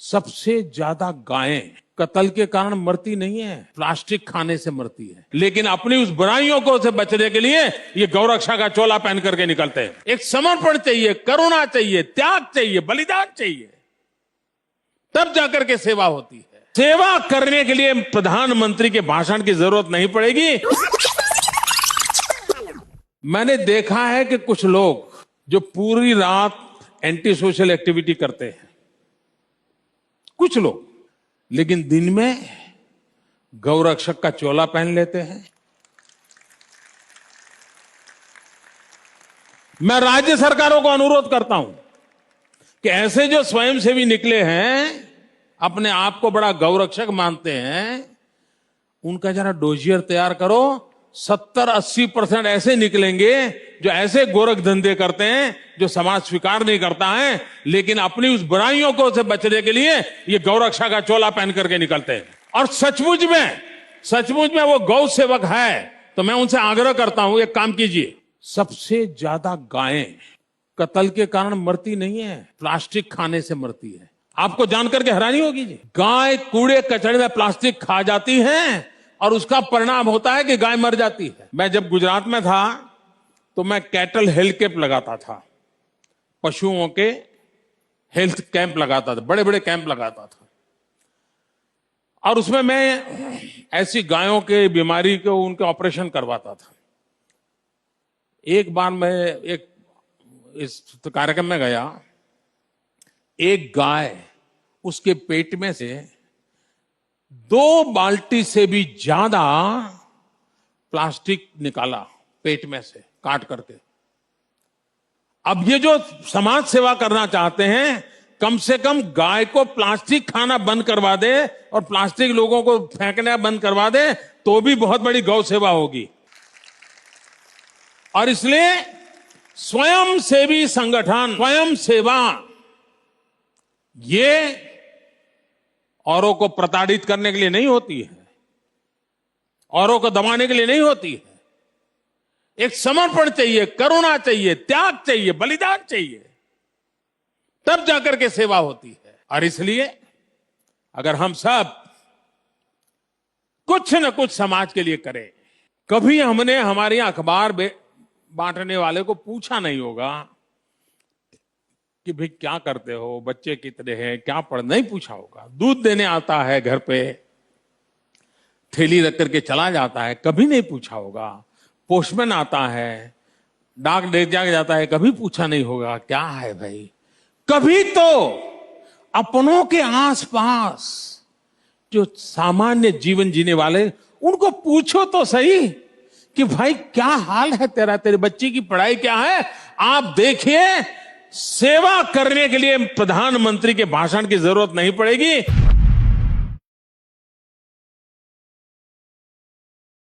सबसे ज्यादा गायें कत्ल के कारण मरती नहीं है, प्लास्टिक खाने से मरती है। लेकिन अपनी उस बुराइयों को से बचने के लिए ये गौरक्षा का चोला पहन करके निकलते हैं। एक समर्पण चाहिए, करुणा चाहिए, त्याग चाहिए, बलिदान चाहिए, तब जाकर के सेवा होती है। सेवा करने के लिए प्रधानमंत्री के भाषण की जरूरत नहीं पड़ेगी। मैंने देखा है कि कुछ लोग जो पूरी रात एंटी सोशल एक्टिविटी करते हैं, कुछ लोग, लेकिन दिन में गौरक्षक का चोला पहन लेते हैं। मैं राज्य सरकारों को अनुरोध करता हूं कि ऐसे जो स्वयंसेवी निकले हैं, अपने आप को बड़ा गौरक्षक मानते हैं, उनका जरा डोजियर तैयार करो। 70-80% ऐसे निकलेंगे जो ऐसे गोरख धंधे करते हैं जो समाज स्वीकार नहीं करता है, लेकिन अपनी उस बुराइयों को से बचने के लिए ये गौरक्षा का चोला पहन करके निकलते हैं। और सचमुच में वो गौ सेवक है, तो मैं उनसे आग्रह करता हूं, एक काम कीजिए। सबसे ज्यादा गायें कत्ल के कारण मरती नहीं है, प्लास्टिक खाने से मरती है। आपको जानकर के हैरानी होगी जी, गाय कूड़े कचरे में प्लास्टिक खा जाती है और उसका परिणाम होता है कि गाय मर जाती है। मैं जब गुजरात में था तो मैं कैटल हेल्थ कैंप लगाता था, पशुओं के हेल्थ कैंप लगाता था, बड़े बड़े कैंप लगाता था। और उसमें मैं ऐसी गायों के बीमारी को उनके ऑपरेशन करवाता था। एक बार मैं एक इस कार्यक्रम में गया, एक गाय, उसके पेट में से 2 बाल्टी से भी ज्यादा प्लास्टिक निकाला पेट में से काट करके। अब ये जो समाज सेवा करना चाहते हैं, कम से कम गाय को प्लास्टिक खाना बंद करवा दे और प्लास्टिक लोगों को फेंकना बंद करवा दे, तो भी बहुत बड़ी गौ सेवा होगी। और इसलिए स्वयं सेवी संगठन, स्वयं सेवा, ये औरों को प्रताड़ित करने के लिए नहीं होती है, औरों को दबाने के लिए नहीं होती है। एक समर्पण चाहिए, करुणा चाहिए, त्याग चाहिए, बलिदान चाहिए, तब जाकर के सेवा होती है। और इसलिए अगर हम सब कुछ न कुछ समाज के लिए करें। कभी हमने हमारे अखबार बांटने वाले को पूछा नहीं होगा कि भाई क्या करते हो, बच्चे कितने हैं, क्या पढ़, नहीं पूछा होगा। दूध देने आता है घर पे, थैली रख करके चला जाता है, कभी नहीं पूछा होगा। पोस्टमैन आता है, डाक दे जाता है, कभी पूछा नहीं होगा क्या है भाई। कभी तो अपनों के आसपास जो सामान्य जीवन जीने वाले, उनको पूछो तो सही कि भाई क्या हाल है तेरा, तेरे बच्चे की पढ़ाई क्या है। आप देखिए, सेवा करने के लिए प्रधानमंत्री के भाषण की जरूरत नहीं पड़ेगी।